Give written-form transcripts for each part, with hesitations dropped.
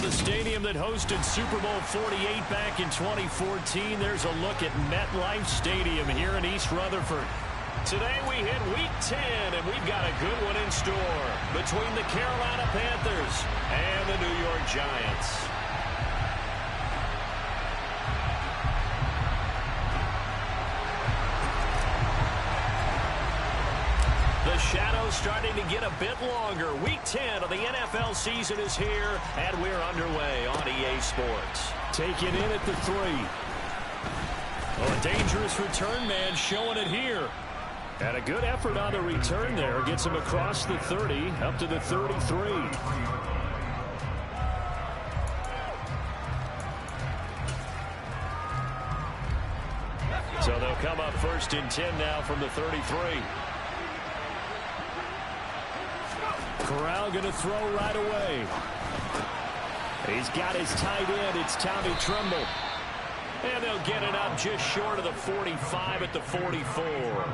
the stadium that hosted Super Bowl 48 back in 2014. There's a look at MetLife Stadium here in East Rutherford. Today we hit Week 10, and we've got a good one in store between the Carolina Panthers and the New York Giants. The shadow's starting to get a bit longer. Week 10 of the NFL season is here, and we're underway on EA Sports. Taken in at the 3. Oh, a dangerous return man showing it here. And a good effort on the return there. Gets him across the 30, up to the 33. So they'll come up 1st and 10 now from the 33. Corral going to throw right away. He's got his tight end. It's Tommy Tremble. And they'll get it up just short of the 45 at the 44.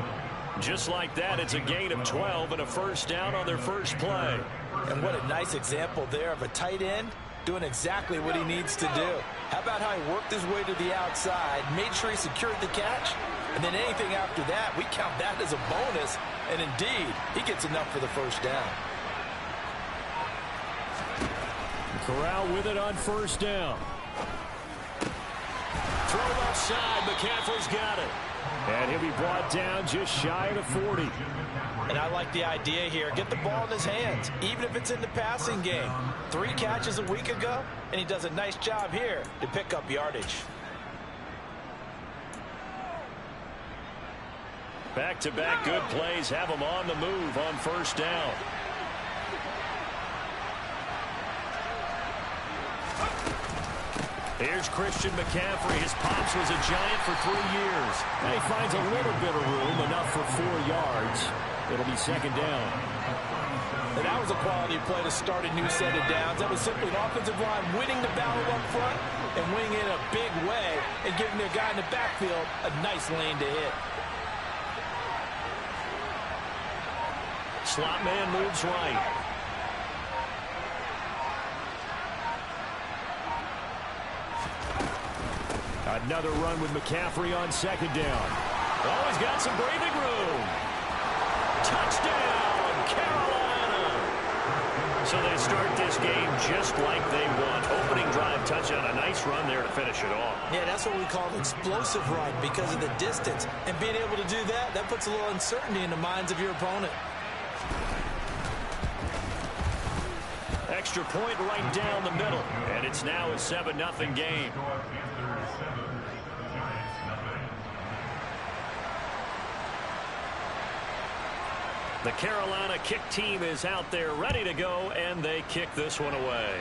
Just like that, it's a gain of 12 and a first down on their first play. And what a nice example there of a tight end doing exactly what he needs to do. How about how he worked his way to the outside, made sure he secured the catch, and then anything after that, we count that as a bonus. And indeed, he gets enough for the first down. Corral with it on first down. Throw left side. McCaffrey's got it. And he'll be brought down just shy of the 40. And I like the idea here. Get the ball in his hands, even if it's in the passing game. 3 catches a week ago, and he does a nice job here to pick up yardage. Back-to-back good plays have him on the move on first down. Here's Christian McCaffrey. His pops was a Giant for 3 years. And he finds a little bit of room, enough for 4 yards. It'll be second down. And that was a quality play to start a new set of downs. That was simply an offensive line winning the battle up front and winning in a big way and giving their guy in the backfield a nice lane to hit. Slot man moves right. Another run with McCaffrey on second down. Oh, he's got some breathing room. Touchdown, Carolina. So they start this game just like they want. Opening drive touchdown, a nice run there to finish it off. Yeah, that's what we call an explosive run because of the distance. And being able to do that, that puts a little uncertainty in the minds of your opponent. Extra point right down the middle. And it's now a 7-0 game. The Carolina kick team is out there ready to go, and they kick this one away.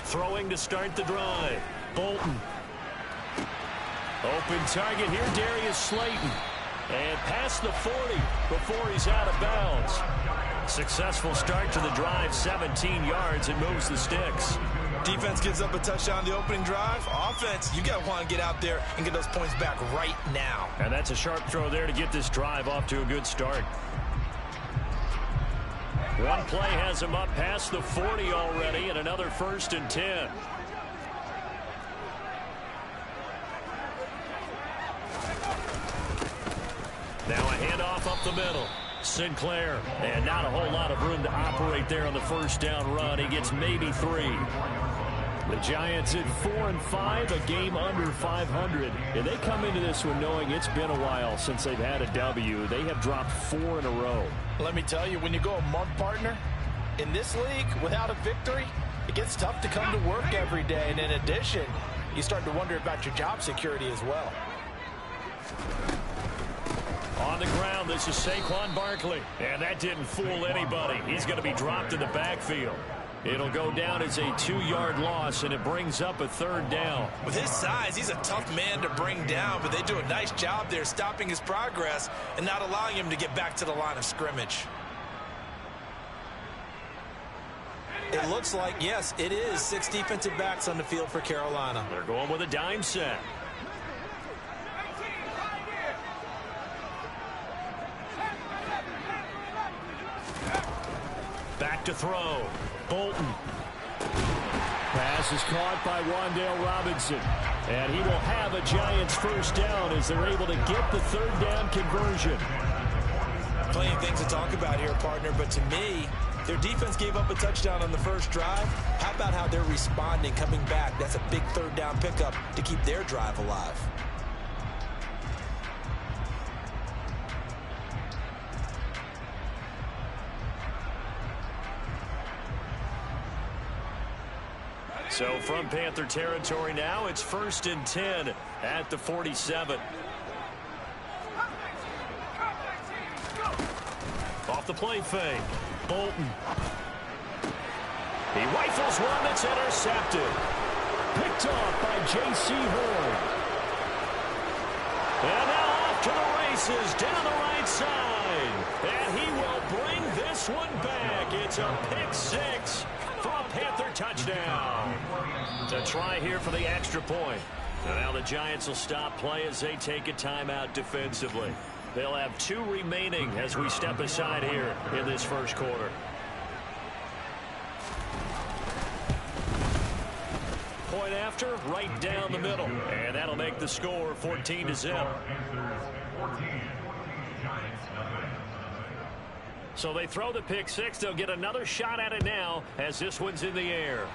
Throwing to start the drive. Bolton. Open target here, Darius Slayton. And past the 40 before he's out of bounds. Successful start to the drive, 17 yards, and moves the sticks. Defense gives up a touchdown the opening drive. Offense, you got to want to get out there and get those points back right now. And that's a sharp throw there to get this drive off to a good start. One play has him up past the 40 already, and another 1st and 10. Now a handoff up the middle. Sinclair, and not a whole lot of room to operate there on the first down run. He gets maybe 3. The Giants at 4-5, a game under 500. And they come into this one knowing it's been a while since they've had a W. They have dropped 4 in a row. Let me tell you, when you go a month, partner, in this league, without a victory, it gets tough to come to work every day. And in addition, you start to wonder about your job security as well. On the ground, this is Saquon Barkley. And that didn't fool anybody. He's going to be dropped in the backfield. It'll go down as a 2-yard loss, and it brings up a 3rd down. With his size, he's a tough man to bring down, but they do a nice job there stopping his progress and not allowing him to get back to the line of scrimmage. It looks like, yes, it is 6 defensive backs on the field for Carolina. They're going with a dime set. Back to throw. Bolton. Pass is caught by Wan'Dale Robinson. And he will have a Giants 1st down as they're able to get the 3rd down conversion. Plenty of things to talk about here, partner, but to me, their defense gave up a touchdown on the first drive. How about how they're responding, coming back? That's a big 3rd down pickup to keep their drive alive. So from Panther territory now, it's 1st and 10 at the 47. Off the play fake. Bolton. He rifles one that's intercepted. Picked off by J.C. Horn. And now off to the races down the right side. And he will bring this one back. It's a pick 6 for a Panther touchdown. To try here for the extra point. And now the Giants will stop play as they take a timeout defensively. They'll have 2 remaining as we step aside here in this first quarter. Point after, right down the middle. And that'll make the score 14-0. So they throw the pick 6. They'll get another shot at it now as this one's in the air.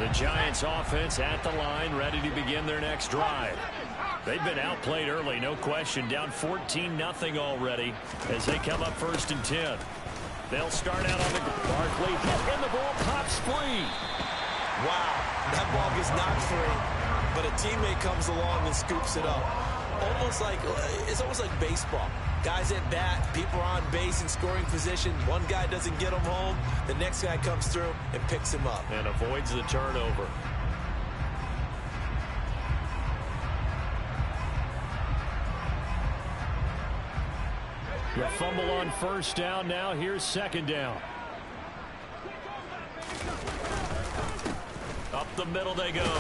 The Giants offense at the line, ready to begin their next drive. They've been outplayed early, no question. Down 14-0 already as they come up 1st and 10. They'll start out on the Barkley hit, and the ball pops free. Wow, that ball gets knocked free, but a teammate comes along and scoops it up. It's almost like baseball. Guys at bat, people are on base in scoring position. One guy doesn't get him home. The next guy comes through and picks him up. And avoids the turnover. The fumble on 1st down. Now here's 2nd down. Up the middle they go.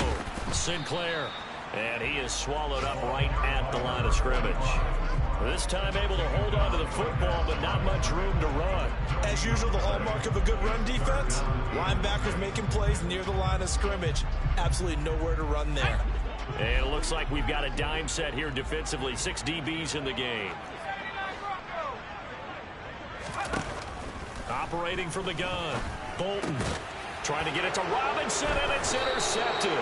Sinclair. And he is swallowed up right at the line of scrimmage. This time able to hold on to the football, but not much room to run. As usual, the hallmark of a good run defense, linebackers making plays near the line of scrimmage. Absolutely nowhere to run there. And it looks like we've got a dime set here defensively. 6 DBs in the game. Operating from the gun. Bolton trying to get it to Robinson, and it's intercepted.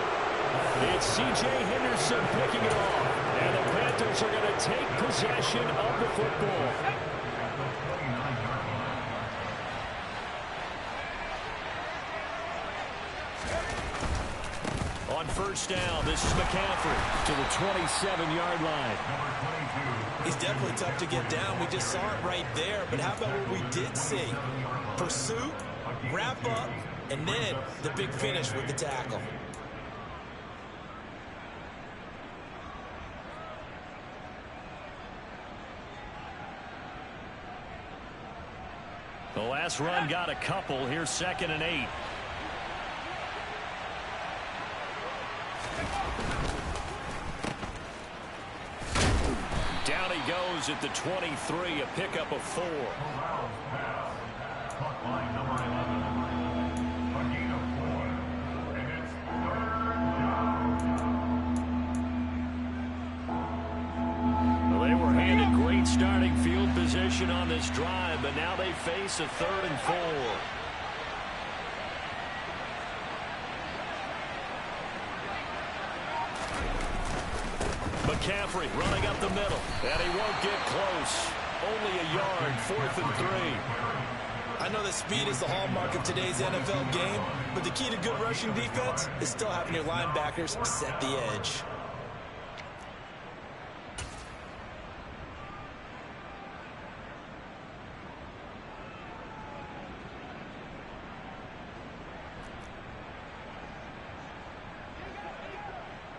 It's C.J. Henderson picking it off. And the Panthers are going to take possession of the football. On 1st down, this is McCaffrey to the 27-yard line. He's definitely tough to get down. We just saw it right there. But how about what we did see? Pursuit, wrap up, and then the big finish with the tackle. The last run got a couple. Here's 2nd and 8. Down he goes at the 23, a pickup of 4. Well, they were handed great starting field position on this drive, but now they face a 3rd and 4. McCaffrey running up the middle, and he won't get close. Only a yard, 4th and 3. I know that speed is the hallmark of today's NFL game, but the key to good rushing defense is still having your linebackers set the edge.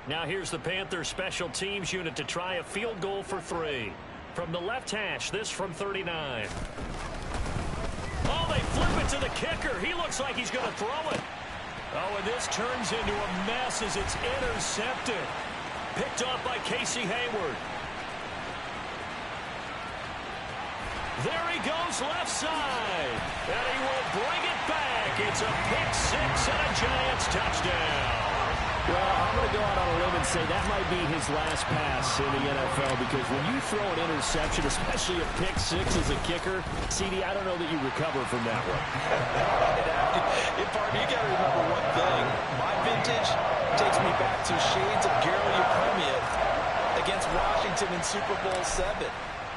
Now here's the Panthers special teams unit to try a field goal for 3. From the left hash, this from 39. Oh, they flip it to the kicker. He looks like he's going to throw it. Oh, and this turns into a mess as it's intercepted. Picked off by Casey Hayward. There he goes left side. And he will bring it back. It's a pick-6 and a Giants touchdown. Well, I'm going to go out on a limb and say that might be his last pass in the NFL, because when you throw an interception, especially a pick-6 as a kicker, CD, I don't know that you recover from that one. Partner, you got to remember one thing. My vintage takes me back to shades of Gary Yepremian against Washington in Super Bowl 7.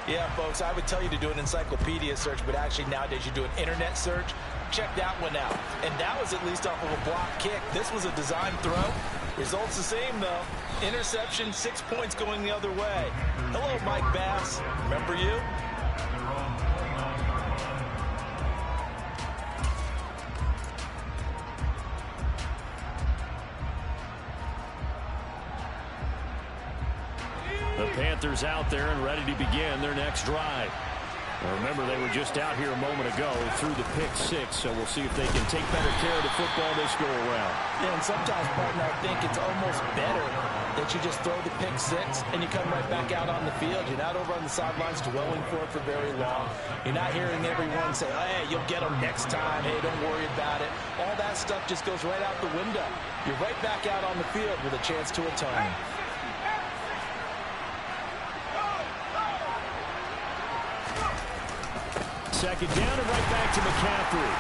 Yeah, folks, I would tell you to do an encyclopedia search, but actually nowadays you do an internet search. Check that one out. And that was at least off of a block kick. This was a design throw. Results the same, though. Interception, 6 points going the other way. Hello, Mike Bass. Remember you? The Panthers out there and ready to begin their next drive. Well, remember, they were just out here a moment ago through the pick-6, so we'll see if they can take better care of the football this go-around. Yeah, and sometimes, partner, I think it's almost better that you just throw the pick-6 and you come right back out on the field. You're not over on the sidelines dwelling for it for very long. You're not hearing everyone say, oh, hey, you'll get them next time. Hey, don't worry about it. All that stuff just goes right out the window. You're right back out on the field with a chance to atone. Second down and right back to McCaffrey.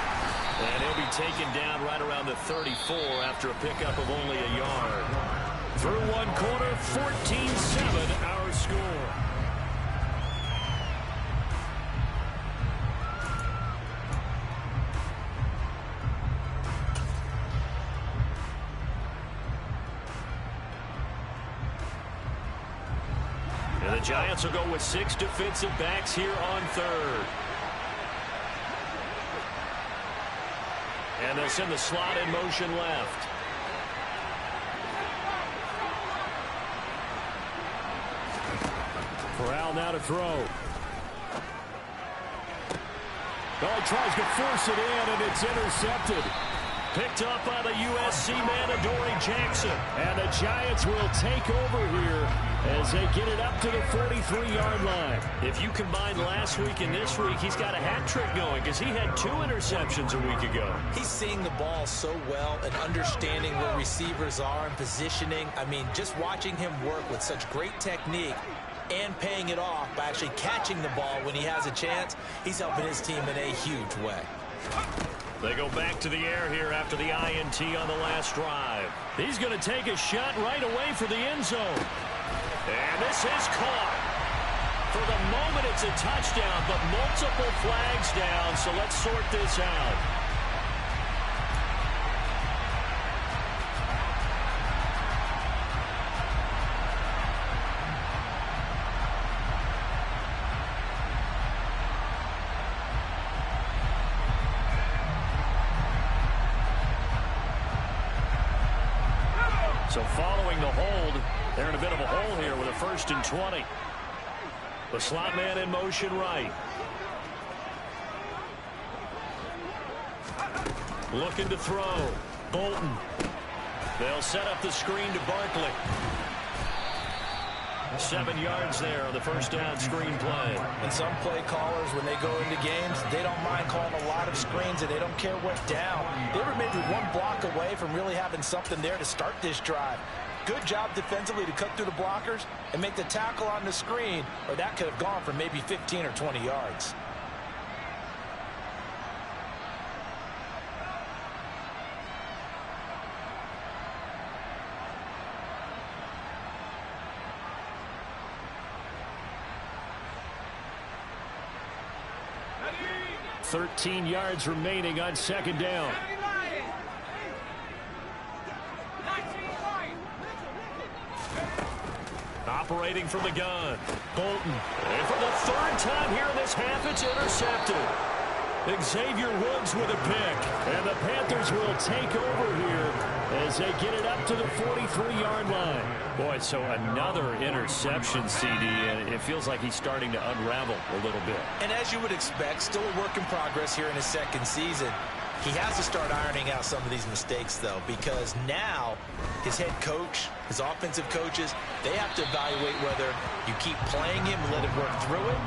And he'll be taken down right around the 34 after a pickup of only a yard. Through one quarter, 14-7 our score. And the Giants will go with 6 defensive backs here on 3rd. And they'll send the slot in motion left. Corral now to throw. Oh, he tries to force it in, and it's intercepted. Picked up by the USC man, Adoree Jackson. And the Giants will take over here as they get it up to the 43-yard line. If you combine last week and this week, he's got a hat trick going because he had 2 interceptions a week ago. He's seeing the ball so well and understanding where receivers are and positioning. I mean, just watching him work with such great technique and paying it off by actually catching the ball when he has a chance, he's helping his team in a huge way. They go back to the air here after the INT on the last drive. He's going to take a shot right away for the end zone. And this is caught. For the moment, it's a touchdown, but multiple flags down, so let's sort this out. So following the hold, they're in a bit of a hole here with a 1st and 20. The slot man in motion right. Looking to throw. Bolton. They'll set up the screen to Barkley. 7 yards there on the first down screen play. And some play callers, when they go into games, they don't mind calling a lot of screens, and they don't care what down. They were maybe one block away from really having something there to start this drive. Good job defensively to cut through the blockers and make the tackle on the screen, or that could have gone for maybe 15 or 20 yards. Thirteen yards remaining on second down. Operating from the gun. Bolton. And for the third time here in this half, it's intercepted. Xavier Woods with a pick. And the Panthers will take over here as they get it up to the 43-yard line. Boy, so another interception, CD, and it feels like he's starting to unravel a little bit. And as you would expect, still a work in progress here in his second season. He has to start ironing out some of these mistakes, though, because now his head coach, his offensive coaches, they have to evaluate whether you keep playing him and let him work through it,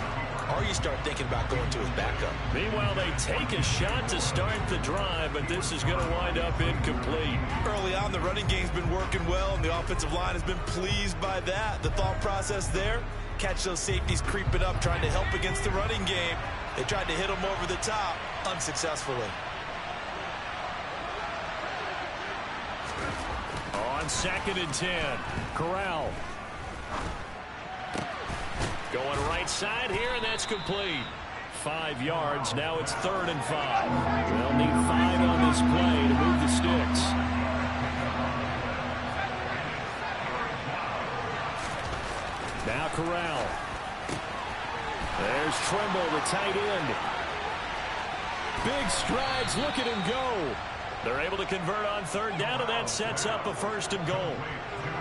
or you start thinking about going to his backup. Meanwhile, they take a shot to start the drive, but this is going to wind up incomplete. Early on, the running game's been working well, and the offensive line has been pleased by that. The thought process there, catch those safeties creeping up, trying to help against the running game. They tried to hit them over the top, unsuccessfully. On 2nd and 10, Corral. Going right side here, and that's complete. 5 yards. Now it's 3rd and 5. They'll need 5 on this play to move the sticks. Now Corral. There's Trimble, the tight end. Big strides. Look at him go. They're able to convert on 3rd down, and that sets up a 1st and goal.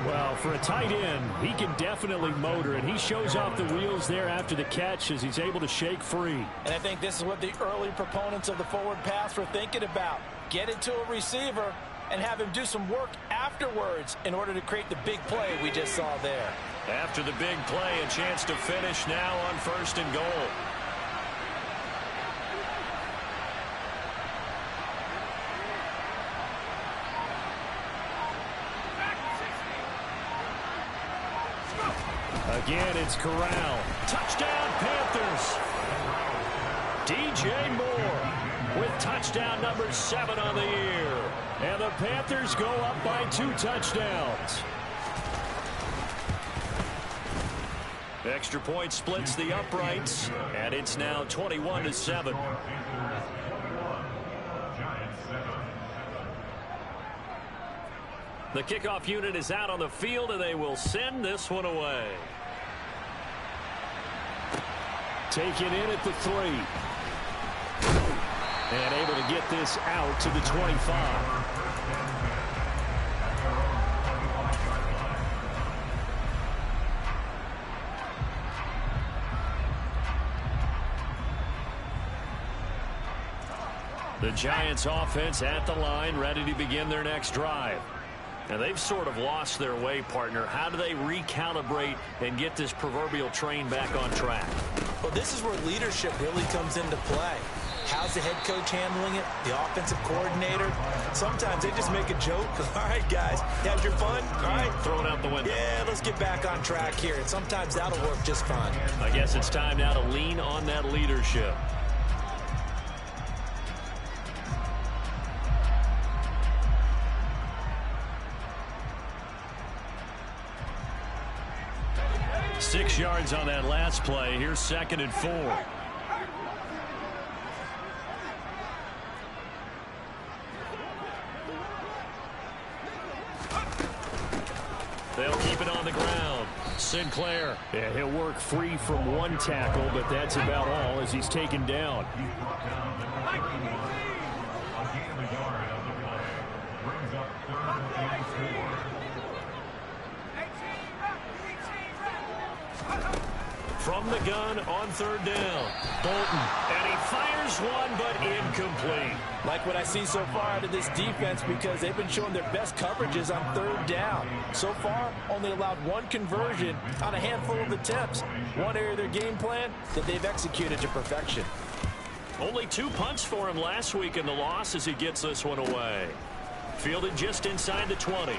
Well, for a tight end, he can definitely motor it. He shows off the wheels there after the catch as he's able to shake free. And I think this is what the early proponents of the forward pass were thinking about. Get it to a receiver and have him do some work afterwards in order to create the big play we just saw there. After the big play, a chance to finish now on 1st and goal. Again, it's Corral. Touchdown, Panthers. DJ Moore with touchdown number 7 on the year. And the Panthers go up by 2 touchdowns. Extra point splits the uprights, and it's now 21-7. The kickoff unit is out on the field, and they will send this one away. Taken in at the 3. And able to get this out to the 25. The Giants offense at the line, ready to begin their next drive. And they've sort of lost their way, partner. How do they recalibrate and get this proverbial train back on track? Well, this is where leadership really comes into play. How's the head coach handling it? The offensive coordinator? Sometimes they just make a joke. All right, guys, you had your fun? All right. Throw it out the window. Yeah, let's get back on track here. And sometimes that'll work just fine. I guess it's time now to lean on that leadership. Six yards on that last play. Here's 2nd and 4. They'll keep it on the ground. Sinclair. Yeah, he'll work free from one tackle, but that's about all as he's taken down. from the gun on third down. Bolton, and he fires one, but incomplete. Like what I see so far out of this defense, because they've been showing their best coverages on third down. So far, only allowed one conversion on a handful of attempts. One area of their game plan that they've executed to perfection. Only 2 punts for him last week in the loss as he gets this one away. Fielded just inside the 20.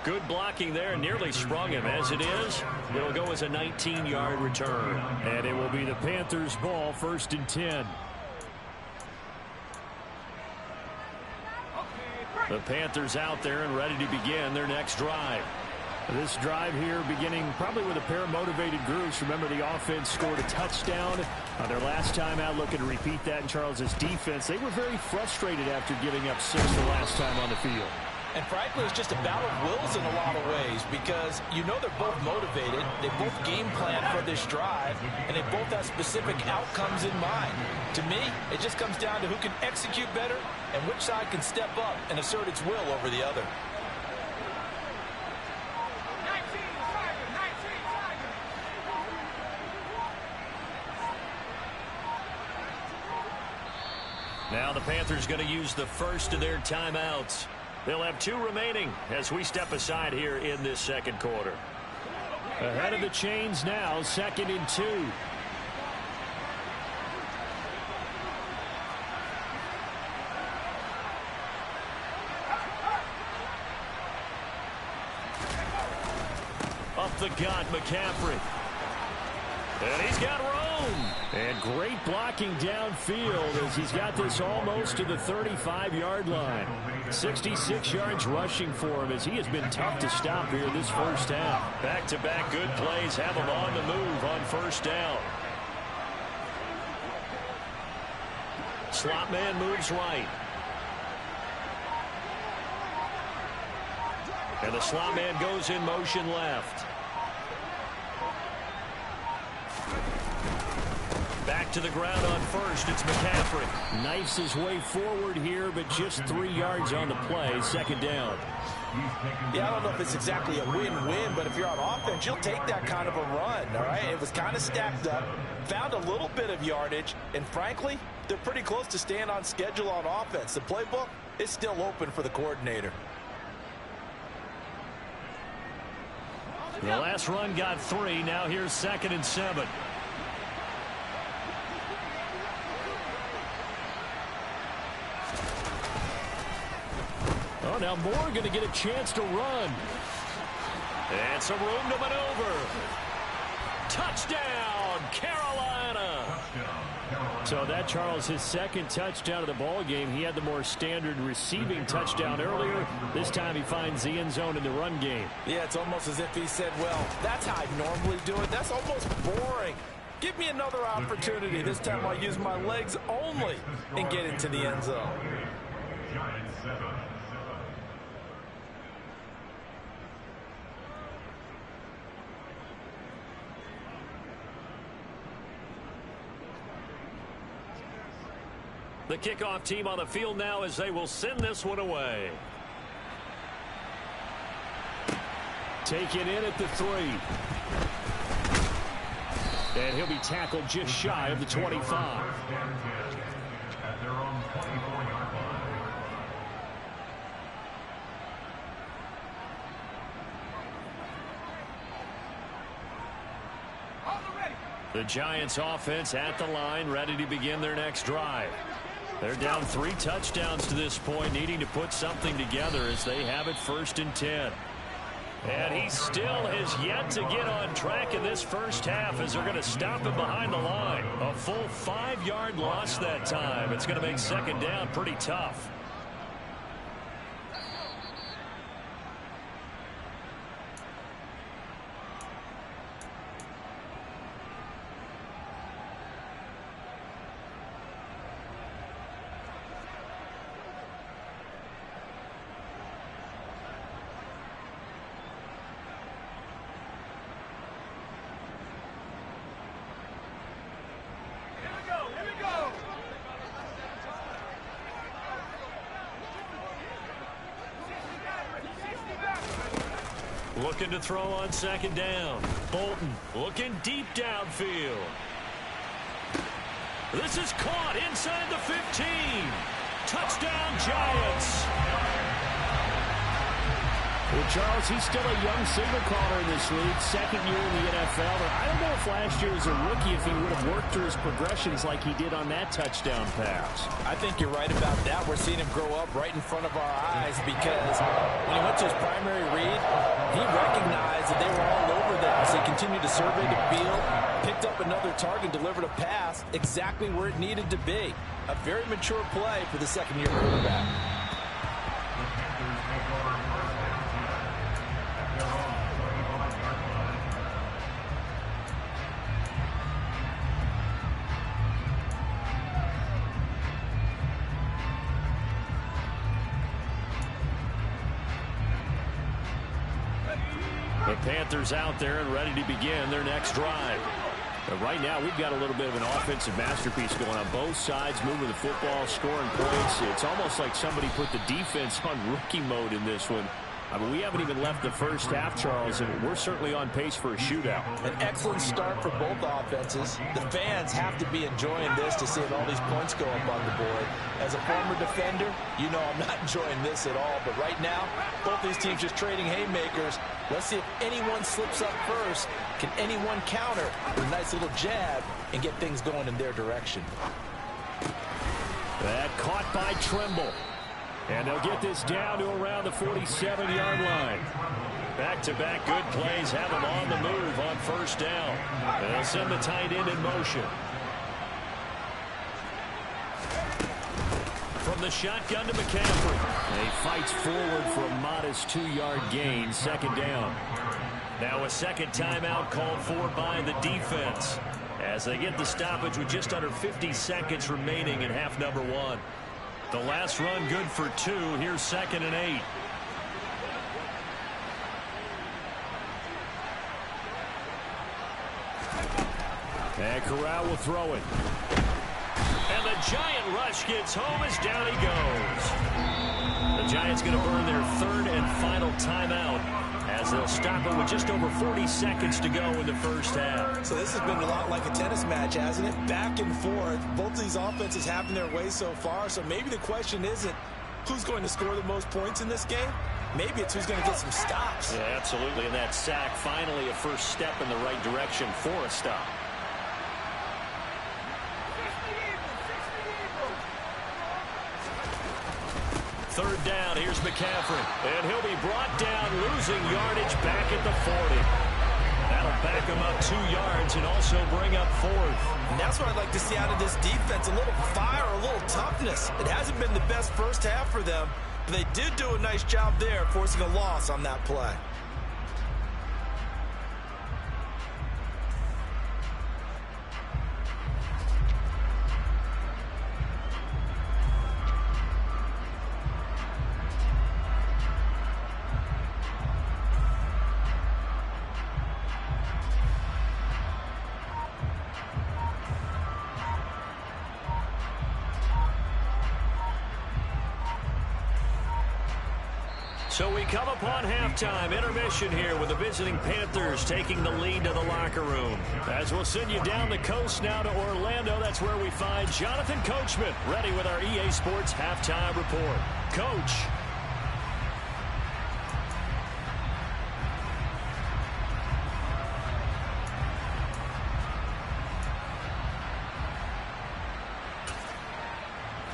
Good blocking there, nearly sprung him. As it is, it'll go as a 19-yard return. And it will be the Panthers' ball, 1st and 10. The Panthers out there and ready to begin their next drive. This drive here beginning probably with a pair of motivated groups. Remember, the offense scored a touchdown on their last time out, looking to repeat that in Charles's defense. They were very frustrated after giving up 6 the last time on the field. And frankly, it's just a battle of wills in a lot of ways, because you know they're both motivated, they both game plan for this drive, and they both have specific outcomes in mind. To me, it just comes down to who can execute better and which side can step up and assert its will over the other. Now the Panthers going to use the first of their timeouts. They'll have 2 remaining as we step aside here in this second quarter. Ahead of the chains now, 2nd and 2. Up the gut, McCaffrey. And he's got room. And great blocking downfield as he's got this almost to the 35-yard line. 66 yards rushing for him as he has been tough to stop here this first half. Back-to-back good plays have him on the move on first down. Slot man moves right. And the slot man goes in motion left. Back to the ground on first. It's McCaffrey. Knifes his way forward here, but just 3 yards on the play. 2nd down. Yeah, I don't know if it's exactly a win-win, but if you're on offense, you'll take that kind of a run, all right? It was kind of stacked up, found a little bit of yardage, and frankly, they're pretty close to staying on schedule on offense. The playbook is still open for the coordinator. The last run got 3. Now here's 2nd and 7. Oh, now Moore going to get a chance to run. And some room to maneuver. Touchdown, Carolina. So that, Charles, his 2nd touchdown of the ball game. He had the more standard receiving touchdown earlier. This time he finds the end zone in the run game. Yeah, it's almost as if he said, well, that's how I normally do it. That's almost boring. Give me another opportunity. This time I'll use my legs only and get into the end zone. The kickoff team on the field now as they will send this one away. Taken in at the 3. And he'll be tackled just shy of the 25. The Giants offense at the line, ready to begin their next drive. They're down 3 touchdowns to this point, needing to put something together as they have it 1st and 10. And he still has yet to get on track in this first half as they're going to stop him behind the line. A full 5-yard loss that time. It's going to make 2nd down pretty tough. Looking to throw on second down. Bolton looking deep downfield. This is caught inside the 15. Touchdown, Giants. Well, Charles, he's still a young signal caller in this league, second year in the NFL. But I don't know if last year as a rookie, if he would have worked through his progressions like he did on that touchdown pass. I think you're right about that. We're seeing him grow up right in front of our eyes because when he went to his primary read, he recognized that they were all over them. So he continued to survey the field, picked up another target, delivered a pass exactly where it needed to be. A very mature play for the second-year quarterback. The Panthers out there and ready to begin their next drive. But right now, we've got a little bit of an offensive masterpiece going on both sides, moving the football, scoring points. It's almost like somebody put the defense on rookie mode in this one. I mean, we haven't even left the first half, Charles, and we're certainly on pace for a shootout. An excellent start for both offenses. The fans have to be enjoying this to see all these points go up on the board. As a former defender, you know I'm not enjoying this at all. But right now, both these teams just trading haymakers. Let's see if anyone slips up first. Can anyone counter with a nice little jab and get things going in their direction? That caught by Trimble. And they'll get this down to around the 47-yard line. Back-to-back good plays have them on the move on first down. They'll send the tight end in motion. From the shotgun to McCaffrey. He fights forward for a modest 2-yard gain, second down. Now a second timeout called for by the defense as they get the stoppage with just under 50 seconds remaining in half number one. The last run good for 2. Here's 2nd and 8. And Corral will throw it. And the Giant rush gets home as down he goes. The Giants going to burn their third and final timeout as they'll stop it with just over 40 seconds to go in the first half. So this has been a lot like a tennis match, hasn't it? Back and forth. Both of these offenses having their way so far. So maybe the question isn't who's going to score the most points in this game. Maybe it's who's going to get some stops. Yeah, absolutely. And that sack, finally a first step in the right direction for a stop. Third down, here's McCaffrey. And he'll be brought down, losing yardage back at the 40. That'll back him up 2 yards and also bring up 4th. And that's what I'd like to see out of this defense. A little fire, a little toughness. It hasn't been the best first half for them, but they did do a nice job there, forcing a loss on that play. So we come upon halftime, intermission here with the visiting Panthers taking the lead to the locker room. As we'll send you down the coast now to Orlando, that's where we find Jonathan Coachman ready with our EA Sports halftime report. Coach.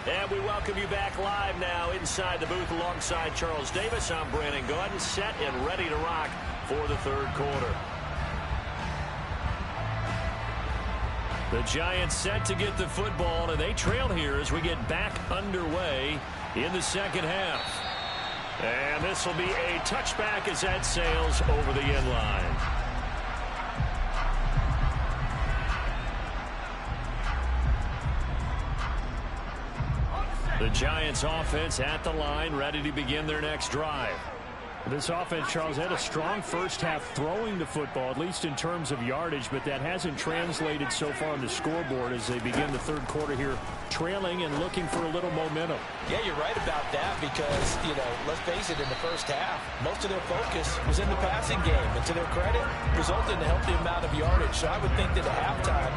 And we welcome you back live now inside the booth alongside Charles Davis. I'm Brandon Gaudin, set and ready to rock for the third quarter. The Giants set to get the football, and they trail here as we get back underway in the second half. And this will be a touchback as that sails over the end line. The Giants offense at the line, ready to begin their next drive. This offense, Charles, had a strong first half throwing the football, at least in terms of yardage, but that hasn't translated so far on the scoreboard as they begin the third quarter here, trailing and looking for a little momentum. Yeah, you're right about that because, let's face it, in the first half, most of their focus was in the passing game. And to their credit, resulted in a healthy amount of yardage. So I would think that at halftime,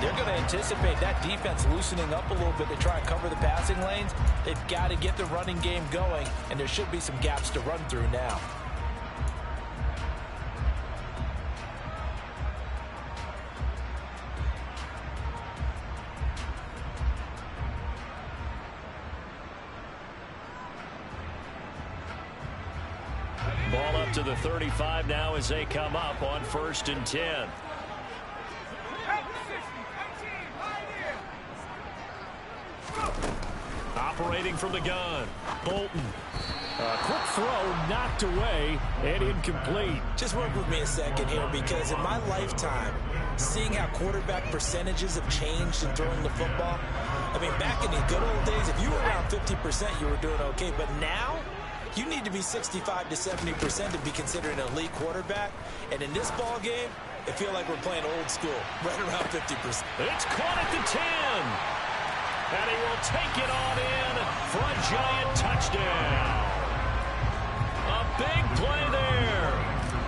they're going to anticipate that defense loosening up a little bit to try and cover the passing lanes. They've got to get the running game going, and there should be some gaps to run through now. Ball up to the 35 now as they come up on 1st and 10. Operating from the gun, Bolton. Quick throw, knocked away, and incomplete. Just work with me a second here, because in my lifetime, seeing how quarterback percentages have changed in throwing the football, I mean, back in the good old days, if you were around 50%, you were doing okay. But now, you need to be 65 to 70% to be considered an elite quarterback. And in this ball game, I feel like we're playing old school, right around 50%. It's caught at the 10. And he will take it on in for a Giant touchdown. A big play there.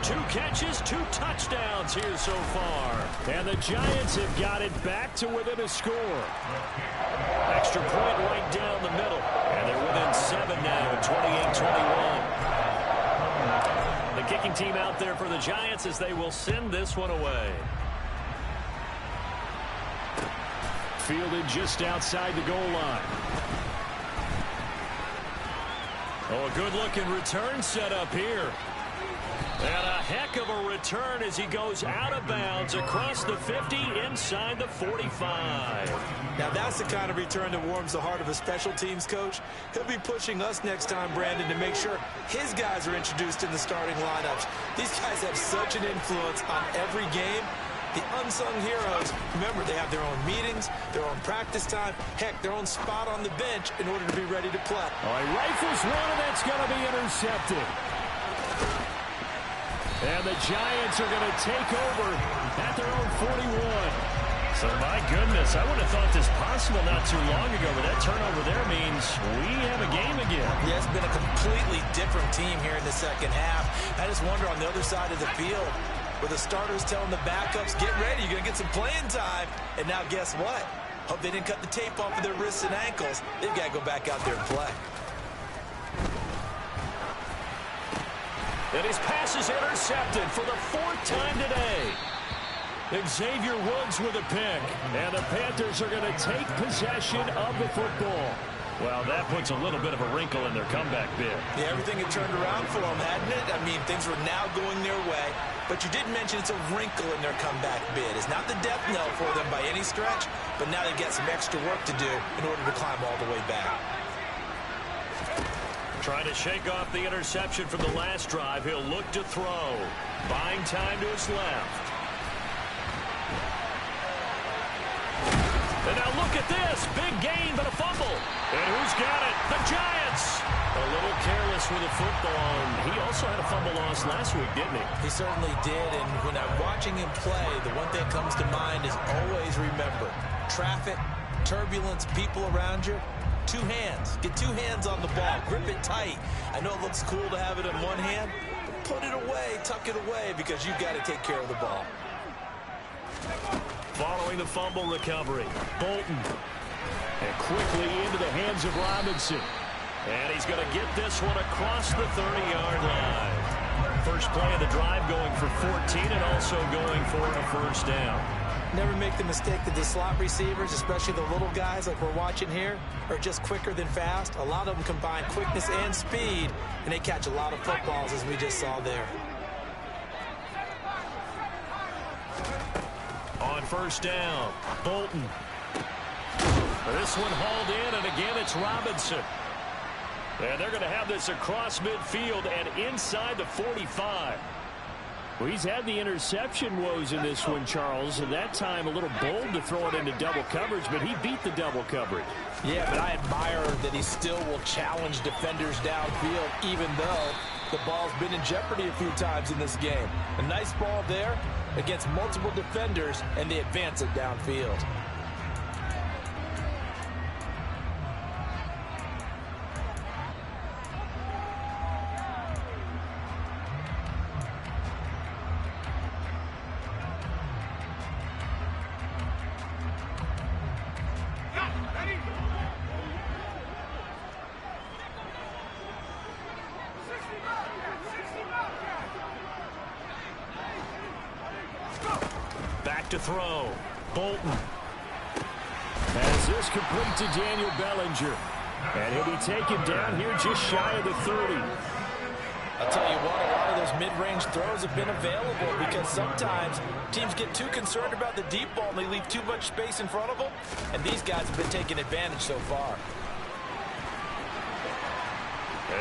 2 catches, 2 touchdowns here so far. And the Giants have got it back to within a score. Extra point right down the middle. And they're within 7 now, 28-21. The kicking team out there for the Giants as they will send this one away. Fielded just outside the goal line. Oh, a good-looking return set up here. And a heck of a return as he goes out of bounds across the 50 inside the 45. Now that's the kind of return that warms the heart of a special teams coach. He'll be pushing us next time, Brandon, to make sure his guys are introduced in the starting lineups. These guys have such an influence on every game. The unsung heroes, remember, they have their own meetings, their own practice time, heck, their own spot on the bench in order to be ready to play. Oh, he rifles one, and that's going to be intercepted. And the Giants are going to take over at their own 41. So, my goodness, I would have thought this possible not too long ago, but that turnover there means we have a game again. Yeah, it's been a completely different team here in the second half. I just wonder on the other side of the field, where the starters telling the backups, get ready, you're going to get some playing time. And now guess what? Hope they didn't cut the tape off of their wrists and ankles. They've got to go back out there and play. And his pass is intercepted for the 4th time today. Xavier Woods with a pick. And the Panthers are going to take possession of the football. Well, that puts a little bit of a wrinkle in their comeback bid. Yeah, everything had turned around for them, hadn't it? I mean, things were now going their way. But you did mention it's a wrinkle in their comeback bid. It's not the death knell for them by any stretch, but now they've got some extra work to do in order to climb all the way back. Trying to shake off the interception from the last drive. He'll look to throw. Buying time to his left. And now look at this. Big gain, but a fumble. And who's got it? The Giants. A little careless with the football. And he also had a fumble loss last week, didn't he? He certainly did. And when I'm watching him play, the one thing that comes to mind is always remember, traffic, turbulence, people around you. 2 hands. Get 2 hands on the ball. Grip it tight. I know it looks cool to have it in one hand, but put it away, tuck it away, because you've got to take care of the ball. Following the fumble recovery, Bolton. And quickly into the hands of Robinson. And he's going to get this one across the 30-yard line. First play of the drive going for 14 and also going for a first down. Never make the mistake that the slot receivers, especially the little guys like we're watching here, are just quicker than fast. A lot of them combine quickness and speed, and they catch a lot of footballs, as we just saw there. On first down, Bolton. This one hauled in, and again it's Robinson. And they're going to have this across midfield and inside the 45. Well, he's had the interception woes in this one, Charles, and that time a little bold to throw it into double coverage, but he beat the double coverage. Yeah, but I admire that he still will challenge defenders downfield, even though The ball's been in jeopardy a few times in this game. A nice ball there against multiple defenders, and they advance it downfield. Back to throw. Bolton. As this complete to Daniel Bellinger. And he'll be taken down here just shy of the 30. I'll tell you what, a lot of those mid-range throws have been available because sometimes teams get too concerned about the deep ball and they leave too much space in front of them. And these guys have been taking advantage so far.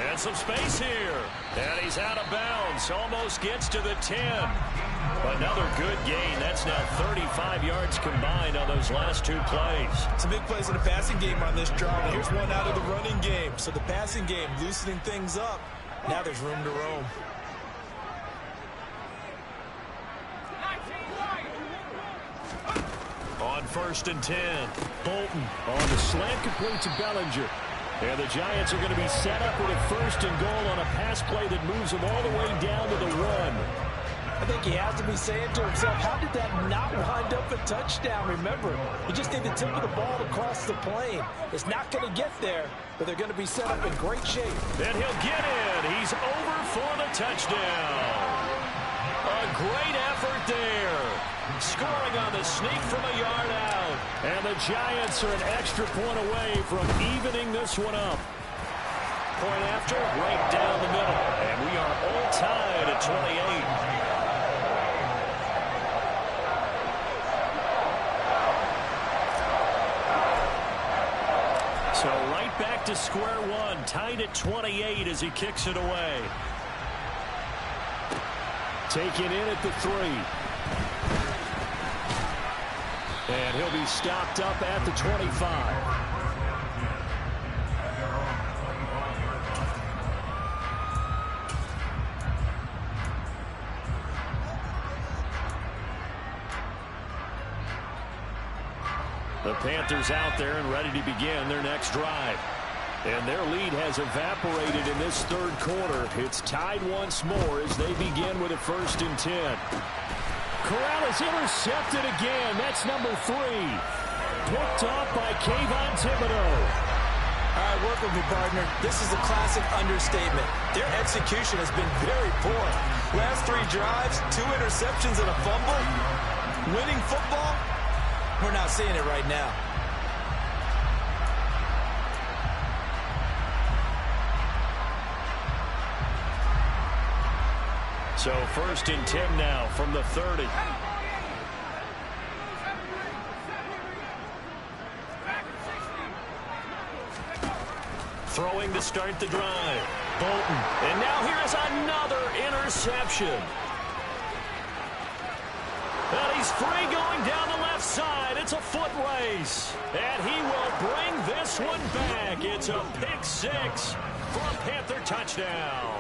And some space here. And he's out of bounds. Almost gets to the 10. Another good gain. That's now 35 yards combined on those last two plays. Some big plays in the passing game on this drive. Here's one out of the running game. So the passing game loosening things up. Now there's room to roam. On 1st and 10. Bolton on the slant complete to Bellinger. And the Giants are going to be set up with a 1st and goal on a pass play that moves them all the way down to the 1. I think he has to be saying to himself, how did that not wind up a touchdown? Remember, you just need the tip of the ball to cross the plane. It's not going to get there, but they're going to be set up in great shape. And he'll get in. He's over for the touchdown. A great effort there. Scoring on the sneak from a yard out. And the Giants are an extra point away from evening this one up. Point after, right down the middle. And we are all tied at 28. So right back to square one, tied at 28 as he kicks it away. Taken in at the 3. And he'll be stopped up at the 25. The Panthers out there and ready to begin their next drive. And their lead has evaporated in this third quarter. It's tied once more as they begin with a 1st and 10. Corral is intercepted again. That's number 3. Picked off by Kayvon Thibodeau. All right, work with me, partner. This is a classic understatement. Their execution has been very poor. Last 3 drives, 2 interceptions and a fumble. Winning football? We're not seeing it right now. So 1st and 10 now from the 30. Throwing to start the drive. Bolton. And now here's another interception. And he's free going down the left side. It's a foot race. And he will bring this one back. It's a pick 6 for a Panther touchdown.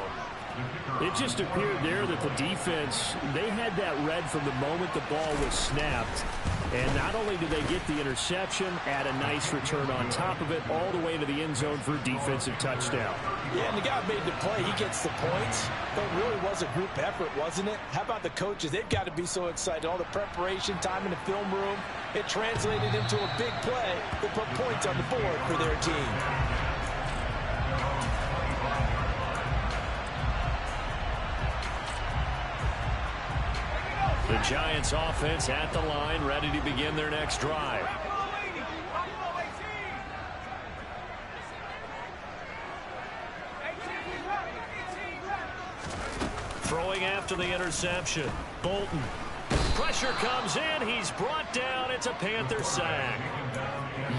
It just appeared there that the defense, they had that read from the moment the ball was snapped. And not only did they get the interception, add a nice return on top of it, all the way to the end zone for a defensive touchdown. Yeah, and the guy made the play. He gets the points. But it really was a group effort, wasn't it? How about the coaches? They've got to be so excited. All the preparation time in the film room, it translated into a big play that put points on the board for their team. The Giants offense at the line, ready to begin their next drive. Throwing after the interception. Bolton. Pressure comes in. He's brought down. It's a Panther sack.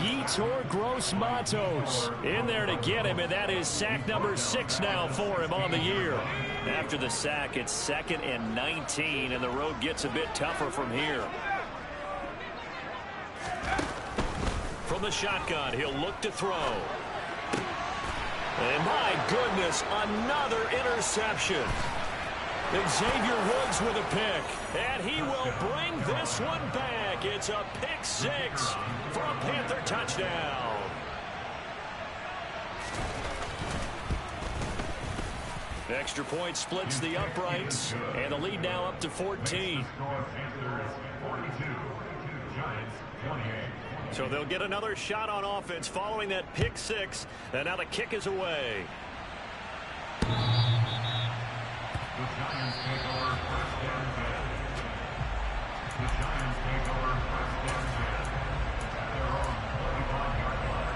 Yetur Gross-Matos in there to get him, and that is sack number 6 now for him on the year. After the sack, it's 2nd and 19, and the road gets a bit tougher from here. From the shotgun, he'll look to throw. And my goodness, another interception. Xavier Woods with a pick, and he will bring this one back. It's a pick six for a Panther touchdown. Extra point splits the uprights, and the lead now up to 14. So they'll get another shot on offense following that pick six, and now the kick is away. The Giants take over first down 10. The Giants take over first down 10 at their own 45-yard line.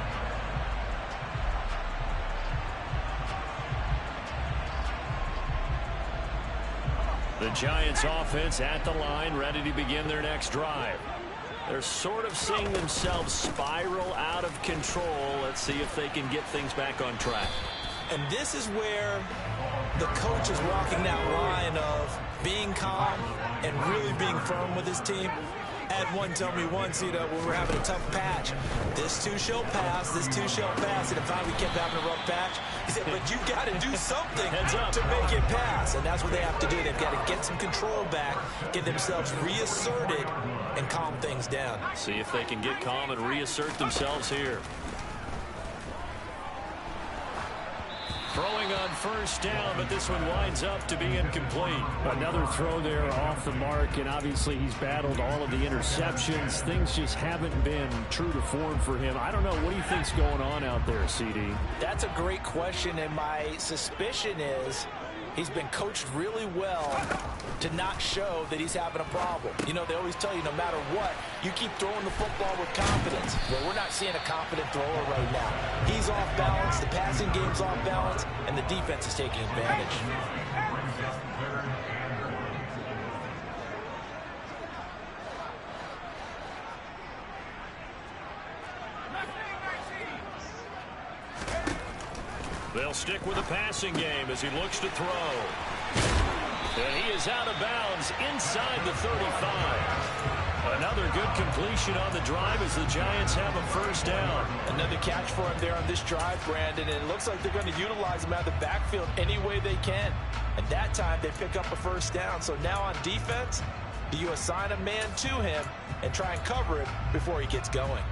The Giants offense at the line, ready to begin their next drive. They're sort of seeing themselves spiral out of control. Let's see if they can get things back on track. And this is where the coach is walking that line of being calm and really being firm with his team. Had one tell me once, when we're having a tough patch, this too shall pass, this too shall pass. And if we kept having a rough patch, he said, but you've got to do something to make it pass. And that's what they have to do. They've got to get some control back, get themselves reasserted, and calm things down. See if they can get calm and reassert themselves here. Throwing on first down, but this one winds up to be incomplete. Another throw there off the mark, and obviously he's battled all of the interceptions. Things just haven't been true to form for him. I don't know. What do you think's going on out there, CD? That's a great question, and my suspicion is he's been coached really well to not show that he's having a problem. They always tell you no matter what, you keep throwing the football with confidence. Well, we're not seeing a confident thrower right now. He's off balance, the passing game's off balance, and the defense is taking advantage. They'll stick with the passing game as he looks to throw. And he is out of bounds inside the 35. Another good completion on the drive as the Giants have a first down. Another catch for him there on this drive, Brandon, and it looks like they're going to utilize him out of the backfield any way they can. At that time, they pick up a first down. So now on defense, do you assign a man to him and try and cover it before he gets going?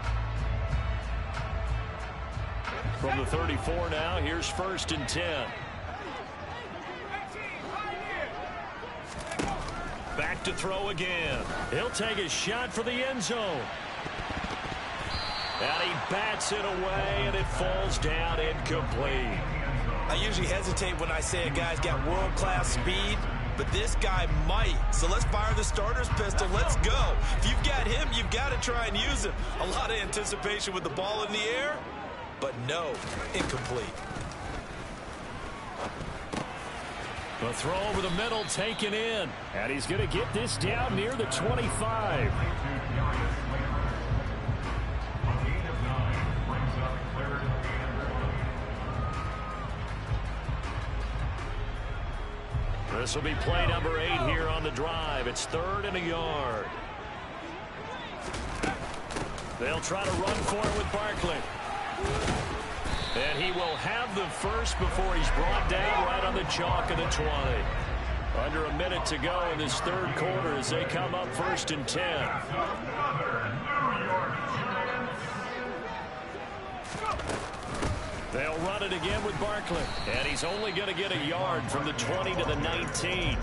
From the 34 now, here's 1st and 10. Back to throw again. He'll take a shot for the end zone. And he bats it away, and it falls down incomplete. I usually hesitate when I say a guy's got world-class speed, but this guy might. So let's fire the starter's pistol. Let's go. If you've got him, you've got to try and use him. A lot of anticipation with the ball in the air, but no, incomplete. The throw over the middle taken in. And he's going to get this down near the 25. This will be play number 8 here on the drive. It's 3rd and a yard. They'll try to run for it with Barkley. And he will have the first before he's brought down right on the chalk of the 20. Under a minute to go in this 3rd quarter as they come up 1st and 10. They'll run it again with Barkley. And he's only going to get a yard from the 20 to the 19.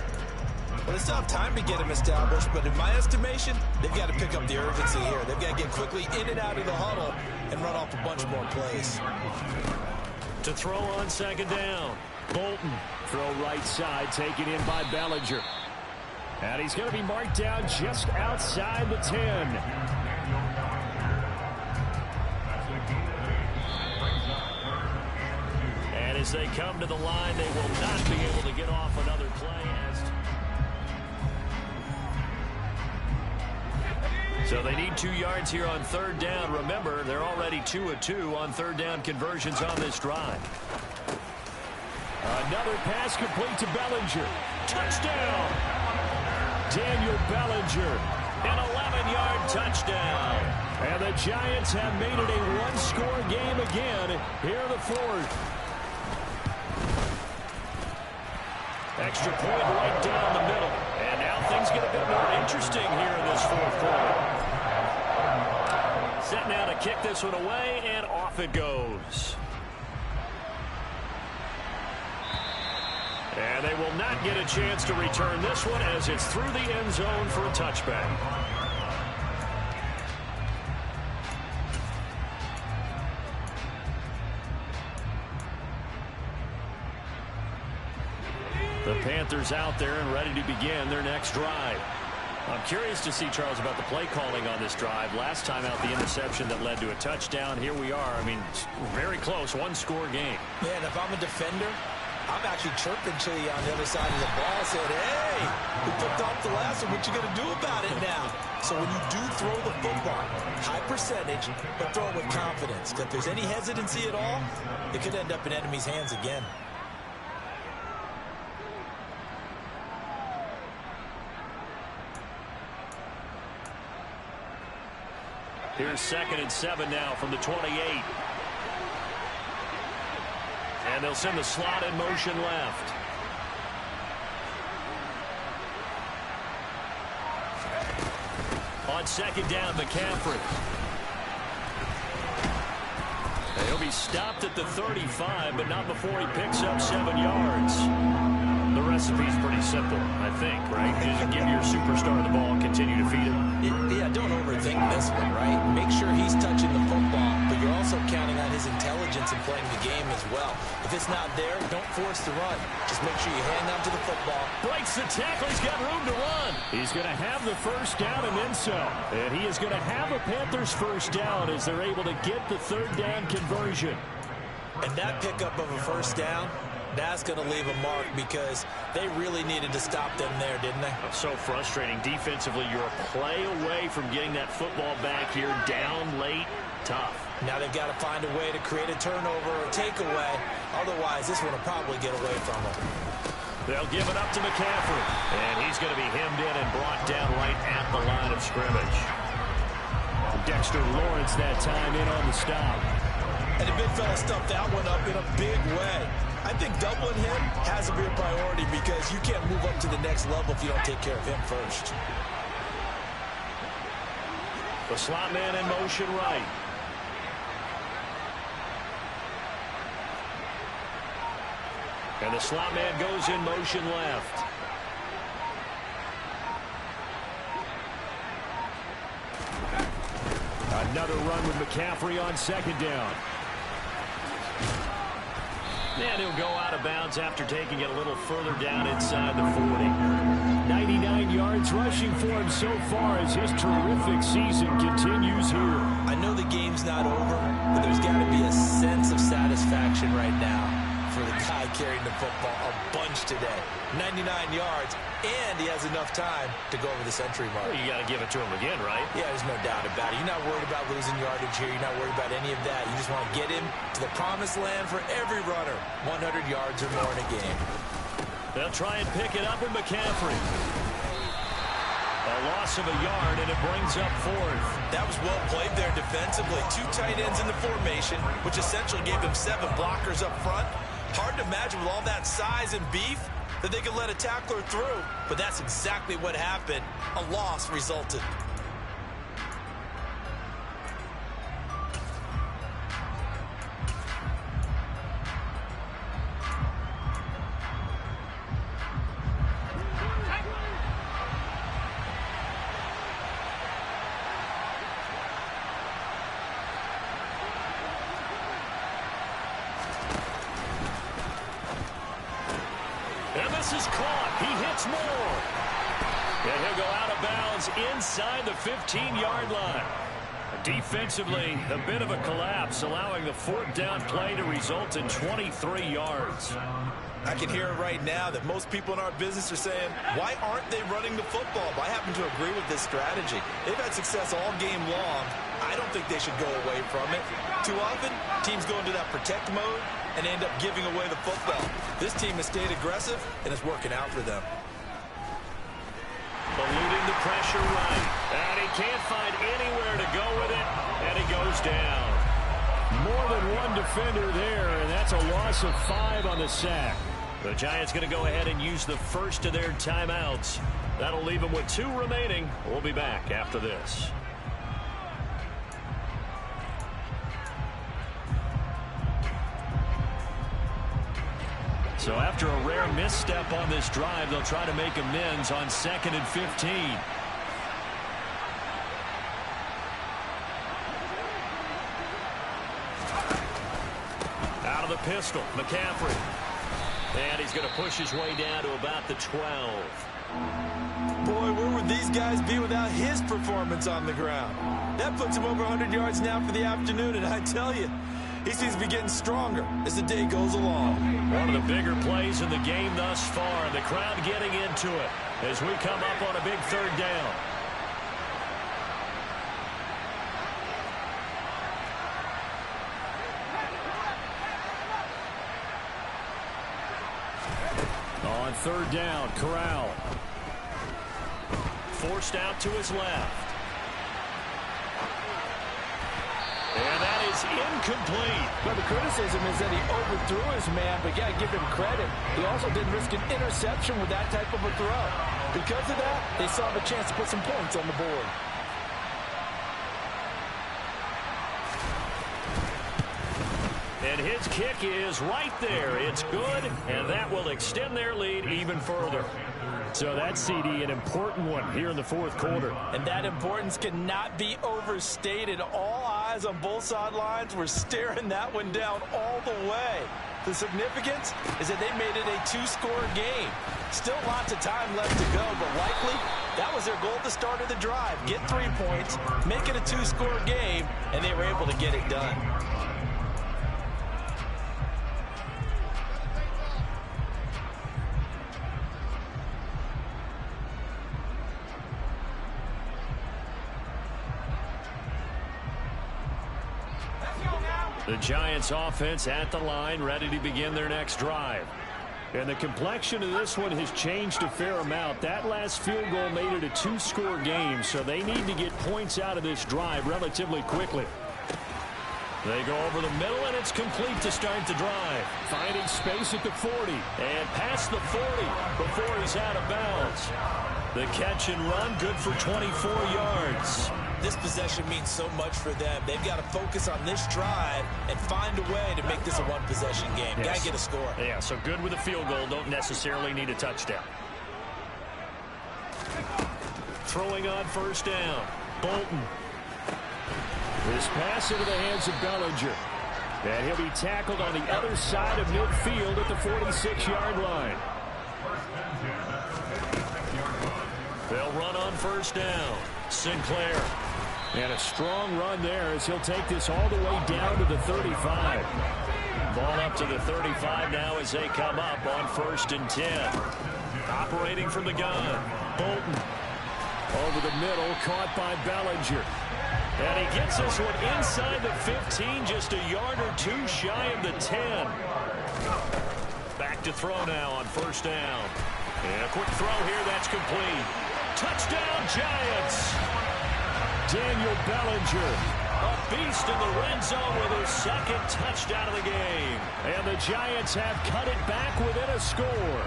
Well, they still have time to get him established, but in my estimation, they've got to pick up the urgency here. They've got to get quickly in and out of the huddle and run off a bunch more plays. To throw on 2nd down. Bolton, throw right side, taken in by Bellinger. And he's going to be marked down just outside the 10. And as they come to the line, they will not be able to get off another play. So they need 2 yards here on 3rd down. Remember, they're already 2 of 2 on 3rd down conversions on this drive. Another pass complete to Bellinger. Touchdown! Daniel Bellinger. An 11-yard touchdown. And the Giants have made it a one-score game again here in the 4th. extra point right down the middle. And now things get a bit more interesting here in this fourth quarter. Set now to kick this one away, and off it goes. And they will not get a chance to return this one as it's through the end zone for a touchback. The Panthers out there and ready to begin their next drive. I'm curious to see, Charles, about the play calling on this drive. Last time out, the interception that led to a touchdown. Here we are. I mean, very close, one-score game. Yeah, and if I'm a defender, I'm actually chirping to you on the other side of the ball, saying, hey, we picked off the last one. What you going to do about it now? So when you do throw the football, high percentage, but throw it with confidence. If there's any hesitancy at all, it could end up in enemy's hands again. Here's 2nd and 7 now from the 28. And they'll send the slot in motion left. On 2nd down, McCaffrey. And he'll be stopped at the 35, but not before he picks up 7 yards. The recipe's pretty simple, I think, right? Just give your superstar the ball and continue to feed him. Yeah, don't overthink this one, right? Make sure he's touching the football, but you're also counting on his intelligence in playing the game as well. If it's not there, don't force the run. Just make sure you hang on to the football. Breaks the tackle. He's got room to run. He's going to have the first down and then some. And he is going to have a Panthers first down as they're able to get the 3rd down conversion. And that pickup of a first down, that's going to leave a mark because they really needed to stop them there, didn't they? So frustrating. Defensively, you're a play away from getting that football back here down late. Tough. Now they've got to find a way to create a turnover or takeaway. Otherwise, this one will probably get away from them. They'll give it up to McCaffrey. And he's going to be hemmed in and brought down right at the line of scrimmage. Dexter Lawrence that time in on the stop. And the big fella stuffed that one up in a big way. I think doubling him has to be a priority because you can't move up to the next level if you don't take care of him first. The slot man in motion right. And the slot man goes in motion left. Another run with McCaffrey on 2nd down. And he'll go out of bounds after taking it a little further down inside the 40. 99 yards rushing for him so far as his terrific season continues here. I know the game's not over, but there's got to be a sense of satisfaction right now for the guy carrying the football a bunch today. 99 yards, and he has enough time to go over the century mark. Well, you got to give it to him again, right? Yeah, there's no doubt about it. You're not worried about losing yardage here. You're not worried about any of that. You just want to get him to the promised land for every runner. 100 yards or more in a game. They'll try and pick it up with McCaffrey. A loss of a yard, and it brings up 4th. That was well played there defensively. 2 tight ends in the formation, which essentially gave them 7 blockers up front. Hard to imagine with all that size and beef that they could let a tackler through, but that's exactly what happened. A loss resulted. This is caught. He hits more. And he'll go out of bounds inside the 15-yard line. Defensively, a bit of a collapse, allowing the 4th down play to result in 23 yards. I can hear it right now that most people in our business are saying, why aren't they running the football? But I happen to agree with this strategy. They've had success all game long. I don't think they should go away from it. Too often, teams go into that protect mode and end up giving away the football. This team has stayed aggressive, and it's working out for them. Eluding the pressure right. And he can't find anywhere to go with it, and he goes down. More than one defender there, and that's a loss of 5 on the sack. The Giants going to go ahead and use the first of their timeouts. That'll leave them with 2 remaining. We'll be back after this. So after a rare misstep on this drive, they'll try to make amends on 2nd and 15. Out of the pistol, McCaffrey. And he's going to push his way down to about the 12. Boy, where would these guys be without his performance on the ground? That puts him over 100 yards now for the afternoon, and I tell you, he seems to be getting stronger as the day goes along. One of the bigger plays in the game thus far. The crowd getting into it as we come up on a big 3rd down. On 3rd down, Corral. Forced out to his left. And that is incomplete. But the criticism is that he overthrew his man, but you got to give him credit. He also didn't risk an interception with that type of a throw. Because of that, they saw a chance to put some points on the board. And his kick is right there. It's good, and that will extend their lead even further. So that's, CD, an important one here in the 4th quarter. And that importance cannot be overstated. All eyes on both sidelines were staring that one down all the way. The significance is that they made it a 2-score game. Still lots of time left to go, but likely that was their goal at the start of the drive. Get 3 points, make it a 2-score game, and they were able to get it done. The Giants offense at the line, ready to begin their next drive. And the complexion of this one has changed a fair amount. That last field goal made it a 2-score game, so they need to get points out of this drive relatively quickly. They go over the middle, and it's complete to start the drive. Finding space at the 40. And past the 40 before he's out of bounds. The catch and run, good for 24 yards. This possession means so much for them. They've got to focus on this drive and find a way to make this a one-possession game. Yes. Got to get a score. Yeah, so good with a field goal. Don't necessarily need a touchdown. Throwing on 1st down. Bolton. This pass into the hands of Bellinger. And he'll be tackled on the other side of midfield at the 46-yard line. They'll run on 1st down. Sinclair. And a strong run there as he'll take this all the way down to the 35. Ball up to the 35 now as they come up on 1st and 10. Operating from the gun. Bolton. Over the middle, caught by Bellinger. And he gets this one inside the 15, just a yard or 2 shy of the 10. Back to throw now on 1st down. And a quick throw here, that's complete. Touchdown, Giants! Daniel Bellinger, a beast in the red zone with his 2nd touchdown of the game. And the Giants have cut it back within a score.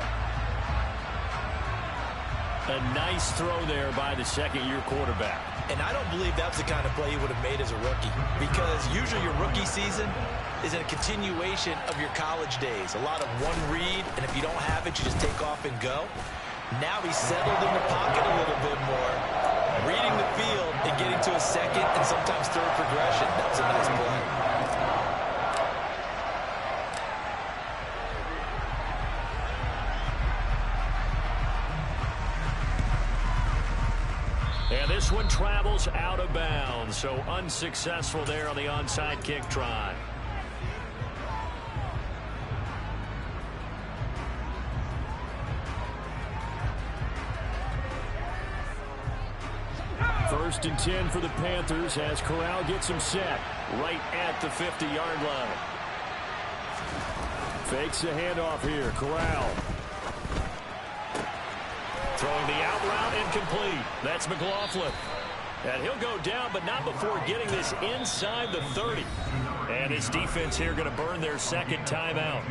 A nice throw there by the 2nd-year quarterback. And I don't believe that's the kind of play he would have made as a rookie, because usually your rookie season is a continuation of your college days. A lot of one read, and if you don't have it, you just take off and go. Now he's settled in the pocket a little bit more, reading the field and getting to a 2nd and sometimes 3rd progression. That was a nice play. And this one travels out of bounds, so unsuccessful there on the onside kick try. First and 10 for the Panthers as Corral gets him set right at the 50-yard line. Fakes the handoff here. Corral. Throwing the out route, incomplete. That's McLaughlin. And he'll go down, but not before getting this inside the 30. And his defense here going to burn their 2nd timeout.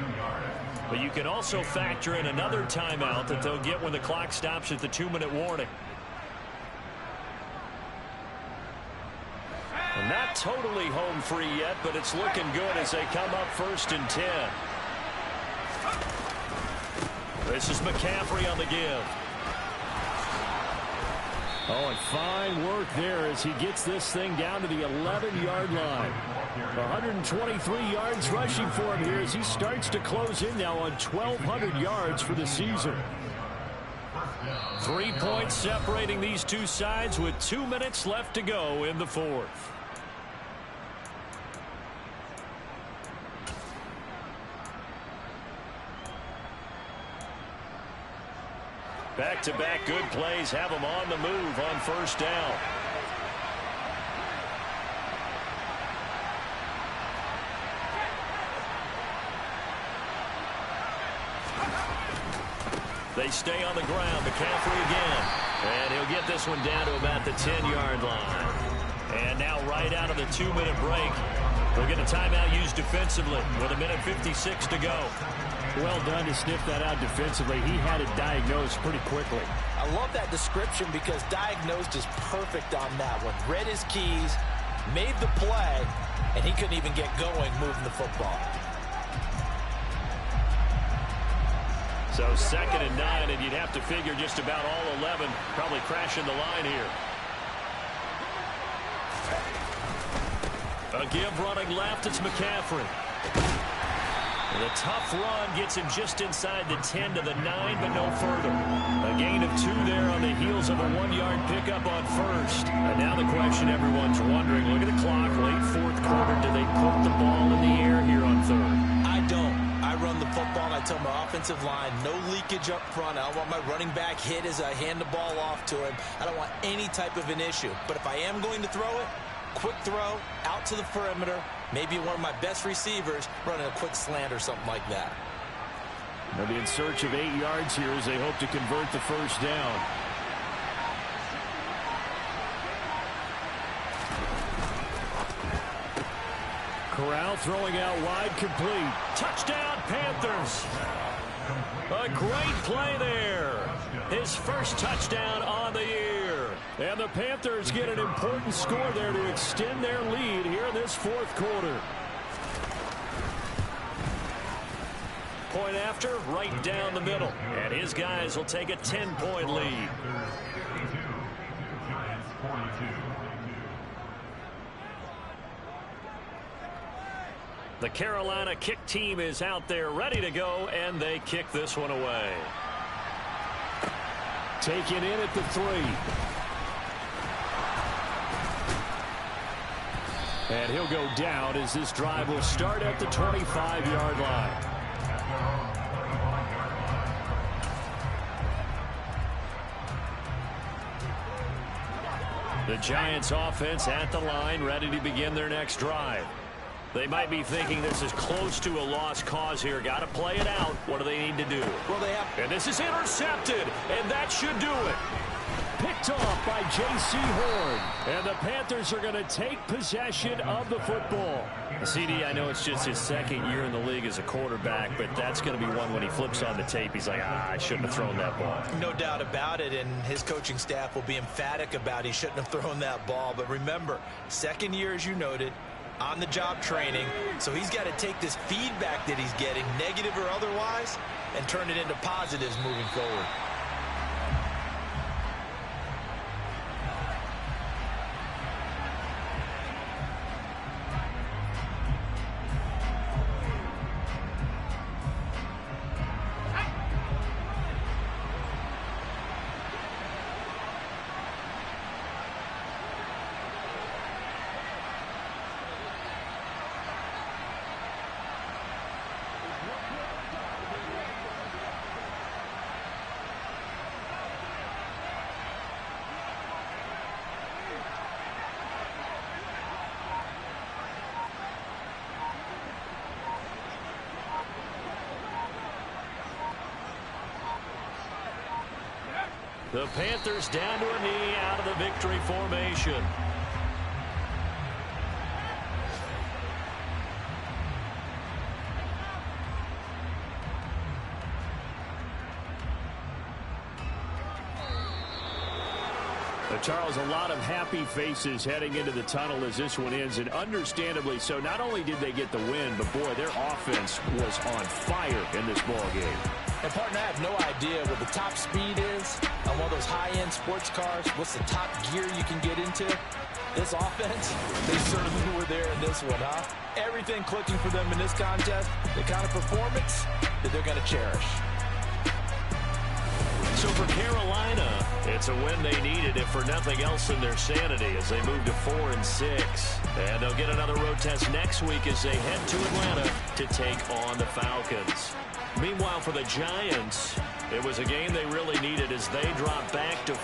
But you can also factor in another timeout that they'll get when the clock stops at the 2-minute warning. And not totally home free yet, but it's looking good as they come up 1st and 10. This is McCaffrey on the give. Oh, and fine work there as he gets this thing down to the 11-yard line. 123 yards rushing for him here as he starts to close in now on 1,200 yards for the season. 3 points separating these two sides with 2 minutes left to go in the 4th. Back-to-back good plays have them on the move on 1st down. They stay on the ground. McCaffrey again. And he'll get this one down to about the 10-yard line. And now right out of the 2-minute break, we'll get a timeout used defensively with 1:56 to go. Well done to sniff that out defensively. He had it diagnosed pretty quickly. I love that description because diagnosed is perfect on that one. Read his keys, made the play, and he couldn't even get going moving the football. So 2nd and 9, and you'd have to figure just about all 11 probably crashing the line here. A give running left, it's McCaffrey. The tough run gets him just inside the 10 to the 9, but no further. A gain of 2 there on the heels of a 1-yard pickup on 1st. And now the question everyone's wondering, look at the clock, late 4th quarter. Do they put the ball in the air here on 3rd? I don't. I run the football, and I tell my offensive line, no leakage up front. I don't want my running back hit as I hand the ball off to him. I don't want any type of an issue. But if I am going to throw it, quick throw, out to the perimeter, maybe one of my best receivers running a quick slant or something like that. They'll be in search of 8 yards here as they hope to convert the 1st down. Corral throwing out wide, complete. Touchdown, Panthers. A great play there. His first touchdown on the year. And the Panthers get an important score there to extend their lead here in this 4th quarter. Point after, right down the middle. And his guys will take a 10-point lead. Giants 42. The Carolina kick team is out there ready to go, and they kick this one away. Taken in at the 3. And he'll go down as this drive will start at the 25-yard line. The Giants offense at the line, ready to begin their next drive. They might be thinking this is close to a lost cause here. Got to play it out. What do they need to do? Well, they have... And this is intercepted, and that should do it. Picked off by J.C. Horn. And the Panthers are going to take possession of the football. CD, I know it's just his 2nd year in the league as a quarterback, but that's going to be one when he flips on the tape. He's like, I shouldn't have thrown that ball. No doubt about it, and his coaching staff will be emphatic about he shouldn't have thrown that ball. But remember, 2nd year, as you noted, on-the-job training, so he's got to take this feedback that he's getting, negative or otherwise, and turn it into positives moving forward. The Panthers down to a knee out of the victory formation. Charles, a lot of happy faces heading into the tunnel as this one ends, and understandably so. Not only did they get the win, but, boy, their offense was on fire in this ball game. And, partner, I have no idea what the top speed is on one of those high-end sports cars. What's the top gear you can get into? This offense, they certainly were there in this one, huh? Everything clicking for them in this contest, the kind of performance that they're going to cherish. So for Carolina, it's a win they needed, if for nothing else in their sanity, as they move to 4-6. And they'll get another road test next week as they head to Atlanta to take on the Falcons. Meanwhile, for the Giants, it was a game they really needed as they dropped back to